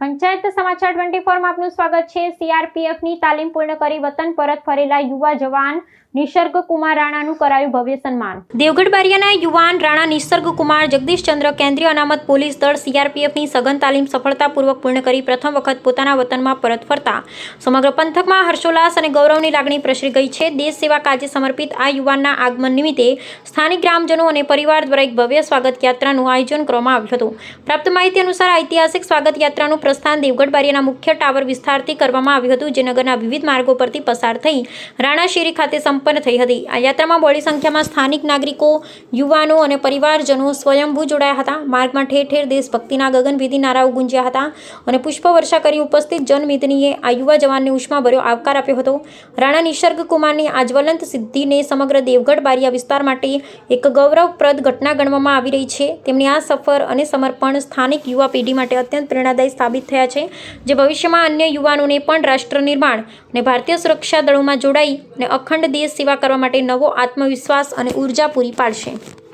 પંચાયત સમાચાર 24 માં આપનું સ્વાગત છે। સીઆરપીએફની તાલીમ પૂર્ણ કરી વતન પરત ફરેલા યુવા જવાન નિસર્ગ કુમાર રાણાનું કરાયું ભવ્ય સન્માન। દેવગઢ બારિયાના યુવાન રાણા નિસર્ગ કુમાર જગદીશચંદ્ર કેન્દ્રીય અનામત પોલીસ દળ સીઆરપીએફની સઘન તાલીમ સફળતાપૂર્વક પૂર્ણ કરી પ્રથમ વખત પોતાના વતનમાં પરત ફરતા સમગ્ર પંથકમાં હર્ષોલ્લાસ અને ગૌરવની લાગણી પ્રસરી ગઈ છે। દેશ સેવા કાર્ય સમર્પિત આ યુવાનના આગમન નિમિત્તે સ્થાનિક ગ્રામજનો અને પરિવાર દ્વારા એક ભવ્ય સ્વાગત યાત્રાનું આયોજન કરવામાં આવ્યું હતું। પ્રાપ્ત માહિતી અનુસાર ઐતિહાસિક સ્વાગત યાત્રાનું પ્રસ્થાન દેવગઢ બારિયાના મુખ્ય ટાવર વિસ્તારથી કરવામાં આવ્યું હતું, જે નગરના વિવિધ માર્ગો પરથી પસાર થઈ રાણા શેરી ખાતે સંપન્ન થઈ હતી। આ યાત્રામાં બહોળી સંખ્યામાં સ્થાનિક નાગરિકો, યુવાનો અને પરિવારજનો સ્વયંભૂ જોડાયા હતા। માર્ગમાં ઠેર ઠેર દેશભક્તિના ગગનભેદી નારાઓ ગુંજ્યા હતા અને પુષ્પવર્ષા કરી ઉપસ્થિત જનમેદનીએ આ યુવા જવાનને ઉષ્માભર્યો આવકાર આપ્યો હતો। રાણા નિસર્ગ કુમારની આ જ્વલંત સિદ્ધિને સમગ્ર દેવગઢ બારિયા વિસ્તાર માટે એક ગૌરવપ્રદ ઘટના ગણવામાં આવી રહી છે। તેમની આ સફર અને સમર્પણ સ્થાનિક યુવા પેઢી માટે અત્યંત પ્રેરણાદાયી સાબિત થયા છે, જે ભવિષ્યમાં અન્ય યુવાનોને પણ રાષ્ટ્ર નિર્માણ અને ભારતીય સુરક્ષા દળોમાં જોડાઈ અને અખંડ દેશ સેવા કરવા માટે નવો આત્મવિશ્વાસ અને ઉર્જા પૂરી પાડશે।